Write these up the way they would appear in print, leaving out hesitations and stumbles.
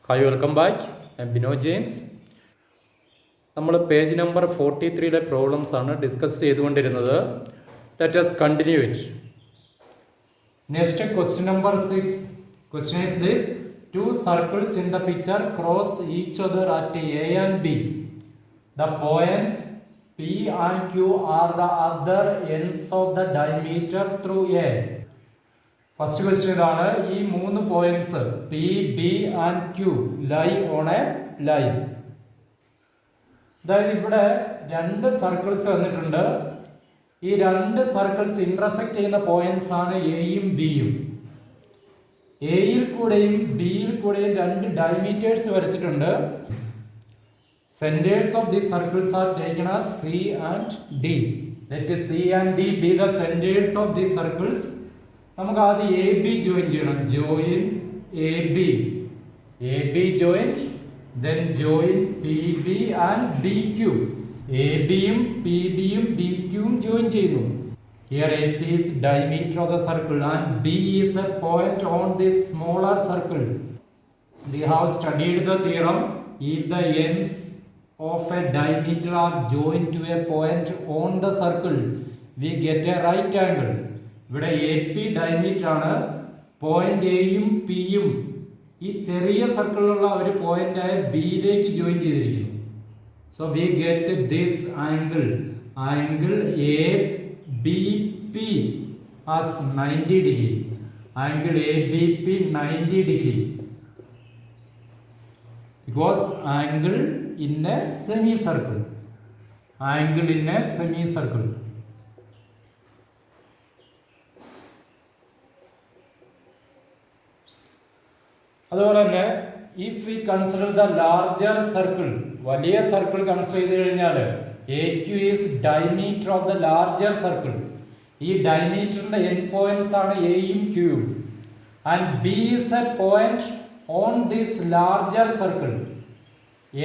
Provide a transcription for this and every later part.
Hi welcome back. Bino James. നമ്മൾ page number 43 problems ആണ് discuss ചെയ്തുകൊണ്ടിരുന്നത്. Let us continue it. Next question number 6. Question is this: two circles in the picture cross each other at A and B. The points P and Q are the other ends of the diameter through A. First question ഇതാണ്. ഈ മൂന്ന് points P B and Q lie on A line. അതായത് ഇവിടെ രണ്ട് circles വന്നിട്ടുണ്ട്. ഈ രണ്ട് circles intersect ചെയ്യുന്ന പോയിന്റ്സ് ആണ് എയും ബിയും. എയിൽ കൂടെയും ബിയിൽ കൂടെയും രണ്ട് ഡയമീറ്റേഴ്സ് വരച്ചിട്ടുണ്ട്. Centres of the circles are taken as C and D. Let C and D be the centres of the circles. നമുക്ക് ആദ്യം എ ബി ജോയിൻ ചെയ്യണം. Join A B joint, then join P B and B Q. A ബിയും P ബിയും B ക്യൂവും join ചെയ്യുന്നു. Here AP is diameter of the circle and B is a point on this smaller circle. We have studied the theorem. If the ends of a diameter are joined to a point on the circle, we get a right angle. ഇവിടെ A P diameter ആണ്. Point എയും പിയും ഈ ചെറിയ സർക്കിളിലുള്ള ഒരു പോയിന്റായ ബിയിലേക്ക് join ചെയ്തിരിക്കുന്നു. So we get this angle A B P as 90 degree. Angle A B P 90 degree because angle in A semi circle. അതുപോലെ തന്നെ if we consider the larger circle, വലിയ സർക്കിൾ കൺസിഡർ ചെയ്ത് കഴിഞ്ഞാൽ A Q is diameter of the larger circle. ഈ ഡയമീറ്ററിന്റെ N points ആണ് എയും ക്യൂയും. And B is A point on this larger circle.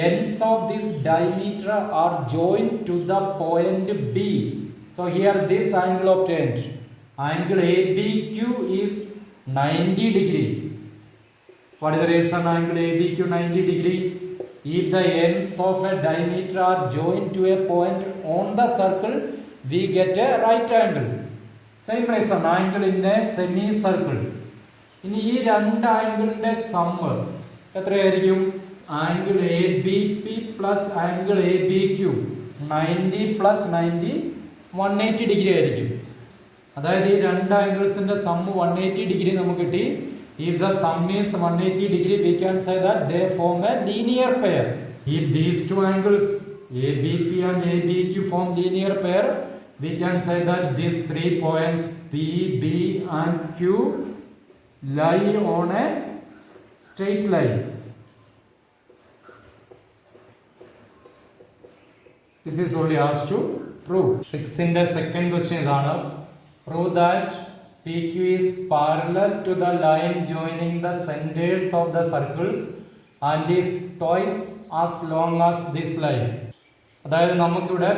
ends of this diameter are joined to the point B. So here this angle obtained, angle ABQ is 90 degree. What is the reason angle ABQ 90 degree? If the ends of a diameter are joined to a point on the circle, we get a right angle. Same reason, angle in a semicircle. ഇനി ഈ രണ്ട് ആംഗിളിന്റെ sum എത്രയായിരിക്കും? Angle A B P plus angle A B Q 90 plus 90 180 degree ആയിരിക്കും. അതായത് ഈ രണ്ട് ആംഗിൾസിന്റെ sum 180 degree നമുക്ക് കിട്ടി. If the sum is 180 degree, we can say that they form a linear pair. If these two angles ABP and ABQ form linear pair, we can say that these 3 points P, B and Q lie on a straight line. This is only asked to prove. 6 in the second question is prove that PQ is parallel to the line joining the centers of the circles and is twice as long as this line. അതായത് നമുക്കിവിടെ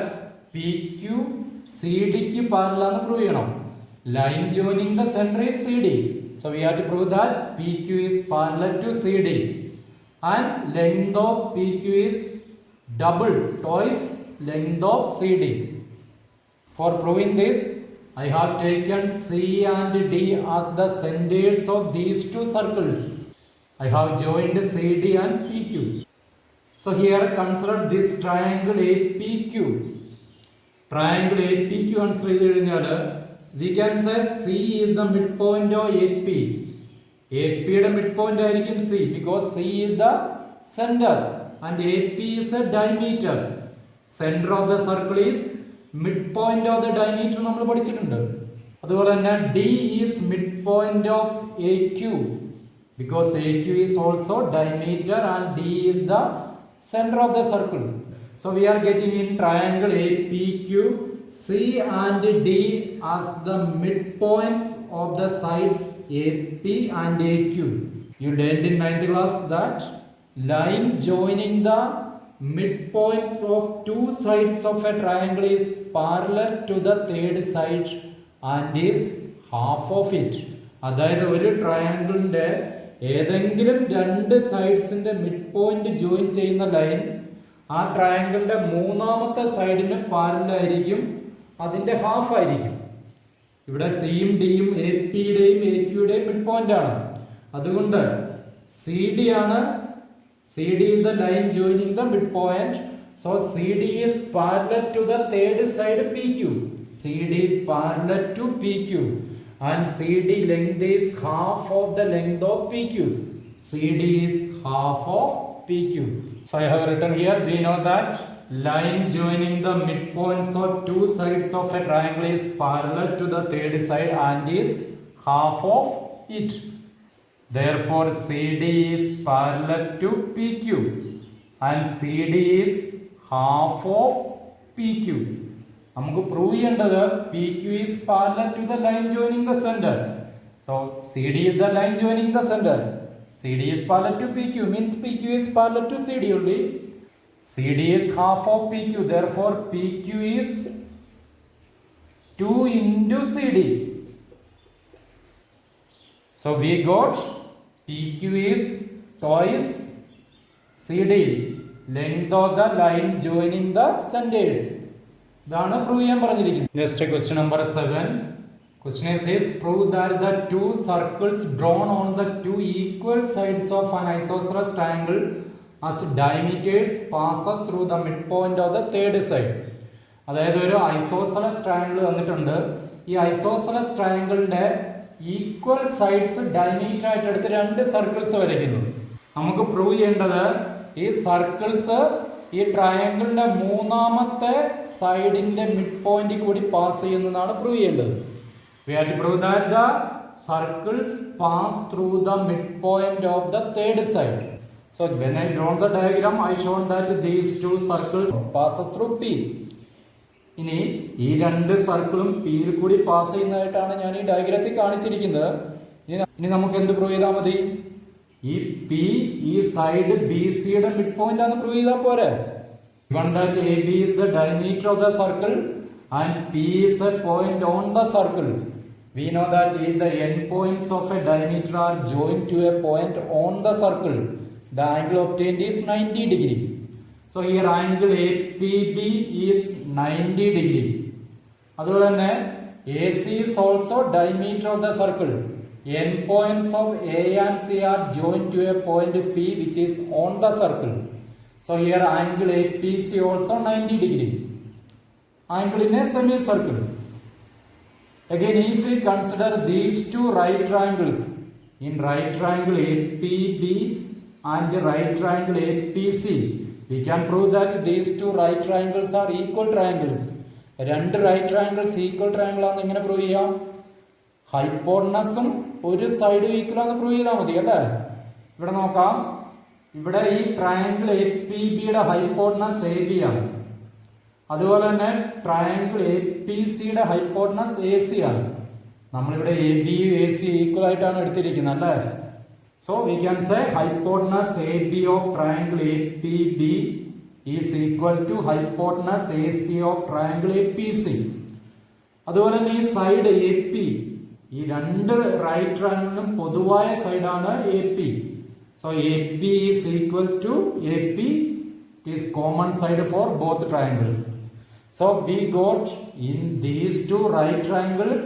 P Q C ഡിക്ക് parallel ആണെന്ന് prove ചെയ്യണം. Line joining the centre is C D. So we have to prove that P Q is parallel to C D and length of P Q is double, twice length of CD. For proving this, I have taken C and D as the centers of these two circles. I have joined CD and PQ. So here consider this triangle APQ. Triangle APQ consider, we can say C is the midpoint of AP. AP the midpoint is C because C is the center. And AP is a diameter. Center of the circle is midpoint of the diameter നമ്മൾ പഠിച്ചിട്ടുണ്ട്. അതുപോലെ തന്നെ D is midpoint of AQ because AQ is also diameter and D is the center of the circle. So we are getting in triangle APQ C and D as the midpoints of the sides AP and AQ. You learned in 9th class that line joining the midpoints of two sides of a triangle is parallel to the third side and is half of it. അതായത് ഒരു ട്രയാങ്കിളിന്റെ ഏതെങ്കിലും രണ്ട് സൈഡ്സിന്റെ mid point join ചെയ്യുന്ന line ആ ട്രയാങ്കിളിന്റെ മൂന്നാമത്തെ സൈഡിന് പാരലായിരിക്കും, അതിന്റെ ഹാഫ് ആയിരിക്കും. ഇവിടെ സിയും ഡിയും എ പിയുടെയും എ ക്യൂയുടെയും മിഡ് പോയിന്റ് ആണ്. അതുകൊണ്ട് സി ഡി ആണ്, C D is the line joining the midpoint. So CD is parallel to the third side PQ. CD parallel to PQ and CD length is half of the length of PQ. CD is half of PQ. So I have written here, we know that line joining the midpoints of two sides of a triangle is parallel to the third side and is half of it. Therefore CD is parallel to PQ and CD is half of PQ. നമുക്ക് prove ചെയ്യേണ്ടത് PQ is parallel to the line joining the center. So CD is the line joining the center. CD is parallel to PQ means PQ is parallel to CD only. CD is half of PQ. Therefore PQ is 2 into CD. So we got PQ is twice CD, length of the line joining the centers. ഇതാണ് prove ചെയ്യാൻ പറഞ്ഞിരിക്കുന്നത്. Next question number 7. Question is this: prove that the two circles drawn on the two equal sides of an isosceles triangle as diameters passes through the midpoint of the third side. അതായത് ഒരു isosceles triangle തന്നിട്ടുണ്ട്. ഈ isosceles ട്രയാങ്കിളിന്റെ equal sides diameter ആയിട്ട് എടുത്ത് രണ്ട് circles വരയ്ക്കുന്നു. നമുക്ക് പ്രൂവ് ചെയ്യേണ്ടത് ഈ സർക്കിൾസ് ഈ ട്രയാങ്കിളിന്റെ മൂന്നാമത്തെ സൈഡിന്റെ മിഡ് പോയിന്റിൽ കൂടി പാസ് ചെയ്യുന്നതാണ് പ്രൂവ് ചെയ്യേണ്ടത്. We have to prove that the circles pass through the midpoint of the third side. So when I draw the diagram, I shown that these two circles passes through P. ഇനി ഈ രണ്ട് സർക്കിളും പിയിൽ കൂടി pass ചെയ്യുന്നതായിട്ടാണ് ഞാൻ ഈ ഡയഗ്രത്തിൽ കാണിച്ചിരിക്കുന്നത്. ഇനി നമുക്ക് എന്ത് പ്രൂവ് ചെയ്താൽ മതി? ഈ പി ഈ സൈഡ് ബി സിയുടെ മിഡ് പോയിന്റ് ആണ് പ്രൂവ് ചെയ്താൽ പോരെ. Given that AB is the diameter of the circle and P is a point on the circle, we know that if the endpoints of a diameter are joined to a point on the circle, the angle obtained is 90 degree. So here angle APB is 90 degree. അതുപോലെ തന്നെ AC is also diameter of the circle. Endpoints of A and C are joined to a point P which is on the circle. So here angle APC also 90 degree. Angle in a semicircle. Again, if we consider these two right triangles, in right triangle APB and right triangle APC, we can prove that these two right triangles are equal triangles. രണ്ട് right triangles equal triangle ആണെന്ന് എങ്ങനെ prove ചെയ്യാം? ഹൈപ്പോട്ടനസും ഒരു സൈഡും equal ആണെന്ന് prove ചെയ്താൽ മതി അല്ലേ. ഇവിടെ നോക്കാം, ഇവിടെ ഈ ട്രയാങ്കിൾ എ പി ബിയുടെ ഹൈപ്പോട്ടനസ് എ ബി ആണ്. അതുപോലെ തന്നെ ട്രയാങ്കിൾ എ പി സിയുടെ ഹൈപ്പോട്ടനസ് എ സി ആണ്. നമ്മളിവിടെ A B A C equal ആയിട്ടാണ് എടുത്തിരിക്കുന്നത് അല്ലേ. So we can say hypotenuse A B of triangle A P B is equal to hypotenuse A C of triangle A P C. അതുപോലെ തന്നെ ഈ side A P, ഈ രണ്ട് right ട്രയാങ്കിളിനും പൊതുവായ സൈഡാണ് A P. So A P is equal to A P. It is common side for both triangles. So we got in these two right triangles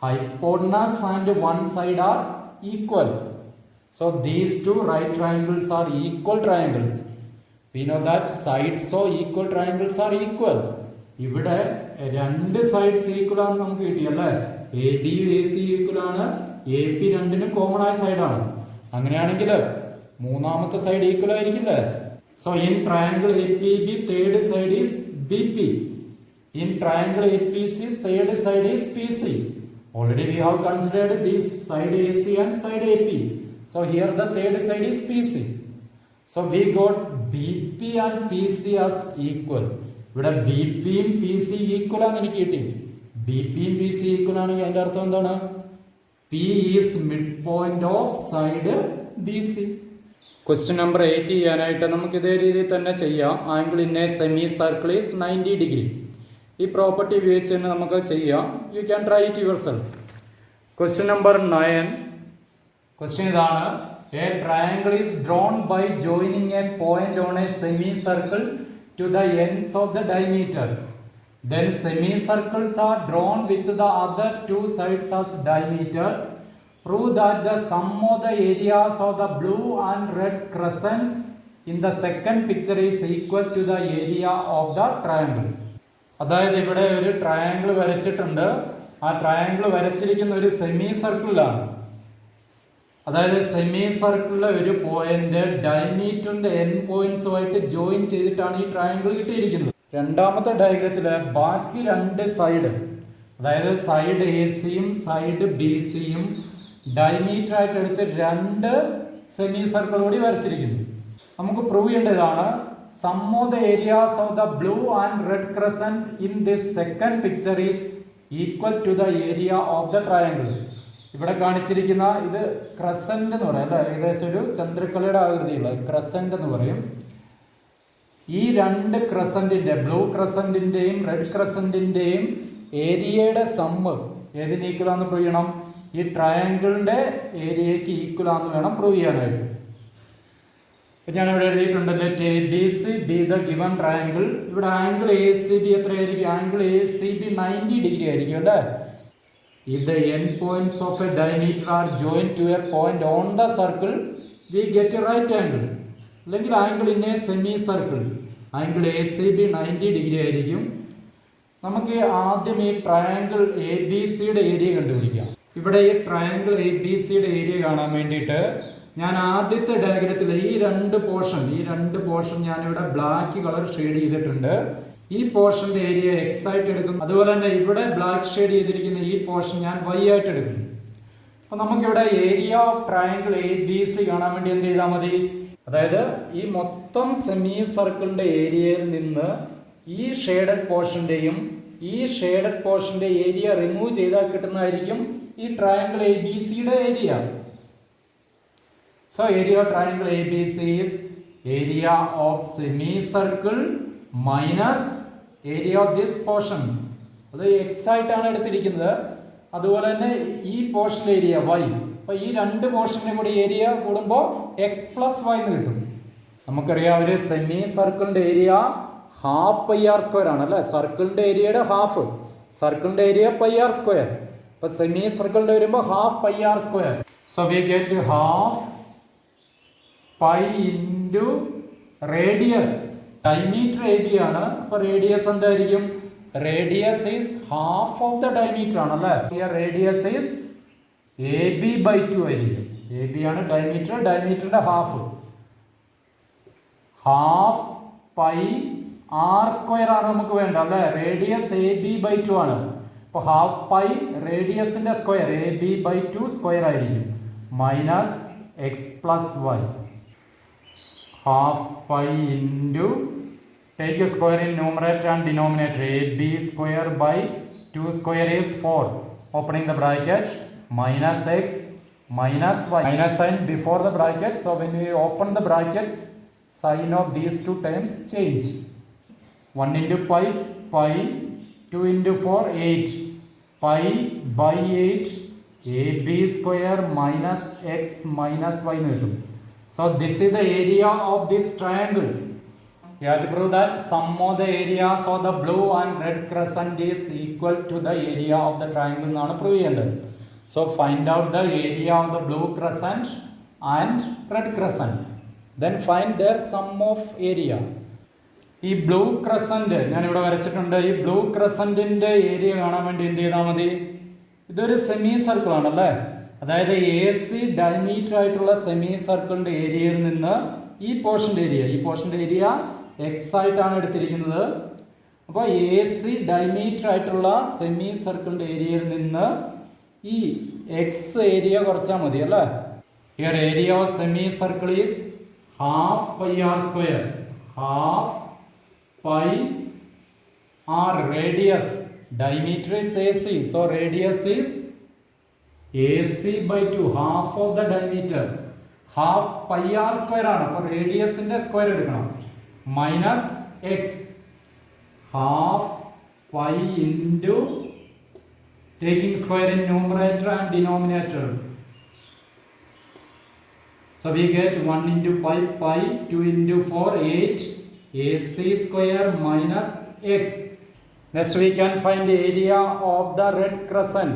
hypotenuse and one side are equal. So these two right triangles are equal triangles. We know that sides of equal triangles are equal. ഇവിടെ രണ്ട് sides equal ആണെന്ന് നമുക്ക് കിട്ടിയല്ലേ. A B A C equal ആണ്, A P രണ്ടിനും common ആയ സൈഡാണ്. അങ്ങനെയാണെങ്കിൽ മൂന്നാമത്തെ സൈഡ് ഈക്വൽ ആയിരിക്കില്ലേ. So in triangle APB, third side is BP. In triangle APC, third side is PC. Already we have considered this side AC and side AP. So here the third side is PC. So we got BP and PC as equal. ഇവിടെ BP യും PC equal ആണെന്ന് എനിക്ക് കിട്ടി. BP യും PC equal ആണെങ്കിൽ അതിന്റെ അർത്ഥം എന്താണ്? P is midpoint of side BC. Question number 8 ചെയ്യാനായിട്ട് നമുക്ക് ഇതേ രീതിയിൽ തന്നെ ചെയ്യാം. Angle in A semi circle is 90 degree. ഈ പ്രോപ്പർട്ടി ഉപയോഗിച്ച് തന്നെ നമുക്ക് ചെയ്യാം. You can try it your self. Question number 9. Question ഇതാണ്: a triangle is drawn by joining a point on a semicircle to the ends of the diameter. Then semicircles are drawn with the other two sides as diameter. Prove that the sum of the areas of the blue and red crescents in the second picture is equal to the area of the triangle. അതായത് ഇവിടെ ഒരു triangle വരച്ചിട്ടുണ്ട്. ആ triangle വരച്ചിരിക്കുന്ന ഒരു semi സർക്കിളിലാണ്. അതായത് semi സർക്കിളിലെ ഒരു point ഡയമീറ്ററിന്റെ N പോയിന്റ്സുമായിട്ട് join ചെയ്തിട്ടാണ് ഈ ട്രയാങ്കിൾ കിട്ടിയിരിക്കുന്നത്. രണ്ടാമത്തെ ഡയഗ്രത്തില് ബാക്കി രണ്ട് സൈഡ്, അതായത് സൈഡ് എ സിയും സൈഡ് ബി സിയും ഡയമീറ്റർ ആയിട്ട് എടുത്ത് രണ്ട് സെമി സർക്കിൾ കൂടി വരച്ചിരിക്കുന്നു. നമുക്ക് പ്രൂവ് ചെയ്യേണ്ടതാണ് sum of the areas of the blue and red crescent in this second picture is equal to the area of the triangle. ഇവിടെ കാണിച്ചിരിക്കുന്ന ഇത് ക്രസന്റ് എന്ന് പറയും അല്ലെ, ഏകദേശം ഒരു ചന്ദ്രക്കലയുടെ ആകൃതിയുള്ള ക്രസന്റ് എന്ന് പറയും. ഈ രണ്ട് ക്രസന്റിന്റെ, ബ്ലൂ ക്രസന്റിന്റെയും റെഡ് ക്രസന്റിന്റെയും ഏരിയയുടെ സമ്മ് ഏതിന് ഈക്വൽ ആണെന്ന് പ്രൂവ് ചെയ്യണം? ഈ ട്രയാങ്കിളിന്റെ ഏരിയക്ക് ഈക്വൽ ആണെന്ന് വേണം പ്രൂവ് ചെയ്യാനായിട്ട്. ഞാനിവിടെ എഴുതിയിട്ടുണ്ട് let A B C B the given triangle. ഇവിടെ ആംഗിൾ എ സി ബി എത്രയായിരിക്കും? Angle A C B 90 degree ആയിരിക്കും അല്ലേ. If the end points of a diameter are joined to a point on the circle, we get a right angle. അല്ലെങ്കിൽ angle in A semi circle angle A C B 90 degree ആയിരിക്കും. നമുക്ക് ആദ്യം ഈ triangle A B സിയുടെ area കണ്ടുപിടിക്കാം. ഇവിടെ ഈ triangle A B സിയുടെ ഏരിയ കാണാൻ വേണ്ടിയിട്ട് ഞാൻ ആദ്യത്തെ ഡയഗ്രത്തിൽ ഈ രണ്ട് പോർഷൻ ഞാനിവിടെ ബ്ലാക്ക് കളർ ഷെയ്ഡ് ചെയ്തിട്ടുണ്ട്. ഈ പോർഷന്റെ ഏരിയ എക്സ് ആയിട്ട് എടുക്കും. അതുപോലെ തന്നെ ഇവിടെ ബ്ലാക്ക് ഷെയ്ഡ് ചെയ്തിരിക്കുന്ന ഈ പോർഷൻ ഞാൻ വൈ ആയിട്ട് എടുക്കും. അപ്പൊ നമുക്കിവിടെ area of triangle A B C കാണാൻ വേണ്ടി എന്ത് ചെയ്താൽ മതി? അതായത് ഈ മൊത്തം സെമി സർക്കിളിന്റെ ഏരിയയിൽ നിന്ന് ഈ ഷെയ്ഡഡ് പോർഷന്റെയും ഈ ഷെയ്ഡഡ് പോർഷന്റെ ഏരിയ റിമൂവ് ചെയ്താൽ കിട്ടുന്നതായിരിക്കും ഈ ട്രയാങ്കിൾ എ ബി സിയുടെ area. So area of triangle ABC is area of semicircle minus area of this portion. അത് എക്സ് ആയിട്ടാണ് എടുത്തിരിക്കുന്നത്. അതുപോലെ തന്നെ ഈ പോർഷൻ ഏരിയ വൈ. അപ്പോൾ ഈ രണ്ട് പോർഷൻ്റെ കൂടി ഏരിയ കൂടുമ്പോൾ എക്സ് പ്ലസ് വൈ എന്ന് കിട്ടും. നമുക്കറിയാം ഒരു സെമി സർക്കിളിൻ്റെ area half pi R square ആണ് അല്ലേ. സർക്കിളിൻ്റെ ഏരിയയുടെ ഹാഫ്, സർക്കിളിൻ്റെ ഏരിയ പൈ ആർ സ്ക്വയർ. അപ്പോൾ സെമി സർക്കിളിൻ്റെ വരുമ്പോൾ half pi R square. So we get half pi into radius. Diameter A B ആണ്. അപ്പൊ റേഡിയസ് എന്തായിരിക്കും? Radius is half of the diameter ആണല്ലേ. Radius is A B by 2 ആയിരിക്കും. A B ആണ് diameter, ഡയമീറ്ററിന്റെ half. Half pi R square ആണ് നമുക്ക് വേണ്ട അല്ലേ. റേഡിയസ് എ ബി ബൈ 2 ആണ്. അപ്പൊ ഹാഫ് പൈ റേഡിയസിന്റെ square A B by 2 square ആയിരിക്കും. Minus X plus Y. half pi into, take a square in numerator and denominator, ab square by 2 square is 4, opening the bracket, minus x minus y, minus sign before the bracket. So when we open the bracket, sign of these two terms change. 1 into pi, pi, 2 into 4, 8, pi by 8 ab square minus x minus y എന്ന്. So this is the area of this triangle. You have to prove that sum of the areas of the blue and red crescent is equal to the area of the triangle എന്നാണ് prove ചെയ്യേണ്ടത്. So find out the area of the blue crescent and red crescent. Then find their sum of area. ഈ blue crescent ഞാനിവിടെ വരച്ചിട്ടുണ്ട്. ഈ blue ക്രസന്റിന്റെ area കാണാൻ വേണ്ടി എന്ത് ചെയ്താൽ മതി? ഇതൊരു സെമി സർക്കിൾ ആണല്ലേ. അതായത് എ സി ഡയമീറ്റർ ആയിട്ടുള്ള സെമി സർക്കിളിന്റെ ഏരിയയിൽ നിന്ന് ഈ പോർഷന്റെ ഏരിയ എക്സ് ആയിട്ടാണ് എടുത്തിരിക്കുന്നത്. അപ്പോൾ എ സി ഡയമീറ്റർ ആയിട്ടുള്ള സെമി സർക്കിളിന്റെ ഏരിയയിൽ നിന്ന് ഈ എക്സ് ഏരിയ കുറച്ചാൽ മതി അല്ലേ. Here area of semi circle is half pi R square. Half pi R radius, diameter is A C, so radius is AC by 2, half of the diameter. Half pi r square ആണ്. അപ്പോൾ റേഡിയസിന്റെ square എടുക്കണം. Minus X. Half pi into taking square in numerator and denominator. So we get 1 into pi, 2 into 4, 8, AC square minus x. Next we can find the area of the red crescent.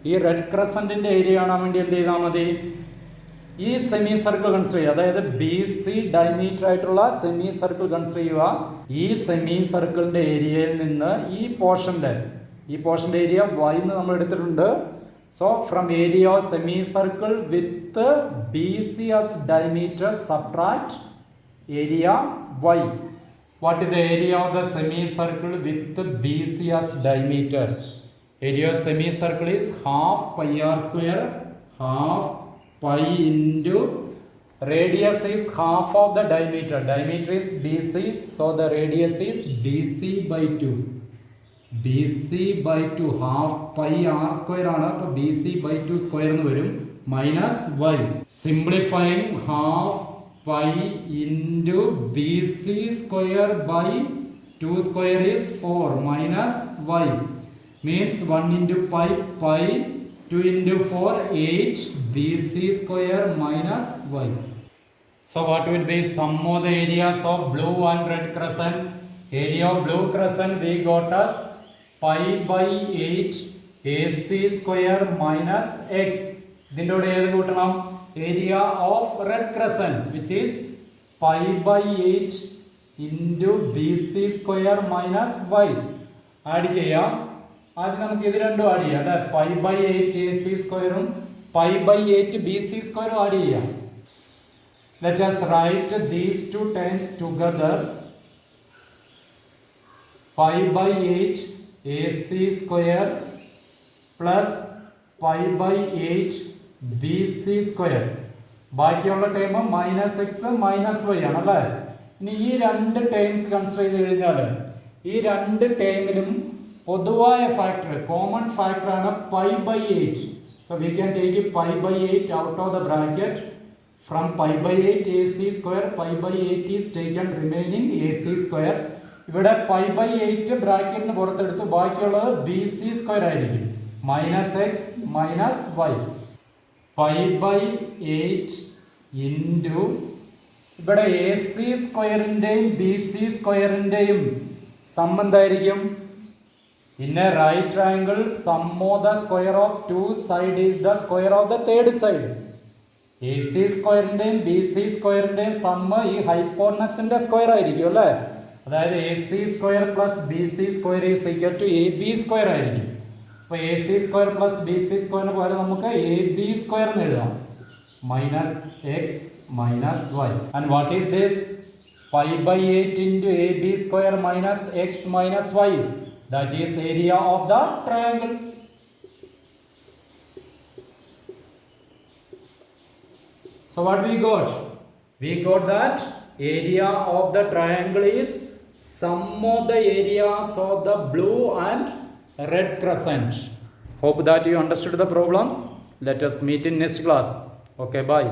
ഈ red ക്രസൻറ്റിൻ്റെ area കാണാൻ വേണ്ടി എന്ത് ചെയ്താൽ മതി? ഈ semi circle consider ചെയ്യുക. അതായത് B C diameter ആയിട്ടുള്ള സെമി സർക്കിൾ കൺസിഡർ ചെയ്യുക. ഈ സെമി സർക്കിളിൻ്റെ ഏരിയയിൽ നിന്ന് ഈ പോർഷൻ്റെ ഏരിയ y എന്ന് നമ്മൾ എടുത്തിട്ടുണ്ട്. So from area of semicircle with BC as diameter subtract area y. What is the area of the semicircle with BC as diameter? Area of semicircle is half pi r square, half pi into radius is half of the diameter. Diameter is BC, so the radius is BC by 2. BC by 2 half pi r square ആണ്. അപ്പോൾ BC by 2 square എന്ന് വരും minus y. Simplifying half pi into BC square by 2 square is 4 minus y means 1 into pi, 2 into 4, 8 BC square minus y. So what will be sum of the areas of blue and red crescent? Area of blue crescent we got as pi by 8 AC square minus x. ഇതിൻ്റെ കൂടെ ഏത് കൂട്ടണം? Area of red crescent which is pi by 8 into BC square minus y. Add ചെയ്യാം. ആദ്യം നമുക്ക് ഇത് രണ്ടും add ചെയ്യാം. അല്ലെ pi by 8 AC സ്ക്വയറും pi by 8 BC സ്ക്വയറും ആഡ് ചെയ്യാം. Let us write these two terms together. Pi by 8 AC square plus pi by 8 BC square. ബാക്കിയുള്ള term minus X minus Y ആണ് അല്ലേ. ഇനി ഈ രണ്ട് ടേംസ് കൺസിഡർ ചെയ്ത് കഴിഞ്ഞാൽ ഈ രണ്ട് ടേമിലും പൊതുവായ ഫാക്ടർ കോമൺ ഫാക്ടറാണ് pi by 8. So we can take pi by 8 out of the bracket. From pi by 8 AC square pi by 8 is taken remaining AC square. ഇവിടെ pi by 8 ബ്രാക്കറ്റിന് പുറത്തെടുത്ത് ബാക്കിയുള്ളത് BC സ്ക്വയർ ആയിരിക്കും minus X minus Y. pi by 8 into ഇവിടെ A C സ്ക്വയറിൻ്റെയും B C സ്ക്വയറിൻ്റെയും sum എന്തായിരിക്കും? In a right triangle sum of the square of two side is the square of the third side. A C സ്ക്വയറിൻ്റെയും B C സ്ക്വയറിൻ്റെയും sum ഈ ഹൈപ്പോർണസിൻ്റെ square ആയിരിക്കും അല്ലേ. അതായത് A C square plus B C square is equal to A B square ആയിരിക്കും. അപ്പോൾ A C square plus B C സ്ക്വയറിന് പകരം നമുക്ക് എ ബി സ്ക്വയർ എന്ന് എഴുതാം minus X minus Y. And what is this? pi by 8 into A B square minus X minus Y. That is area of the triangle. So what we got? We got that area of the triangle is sum of the areas of the blue and red crescent. Hope that you understood the problems. Let us meet in next class. Okay, bye.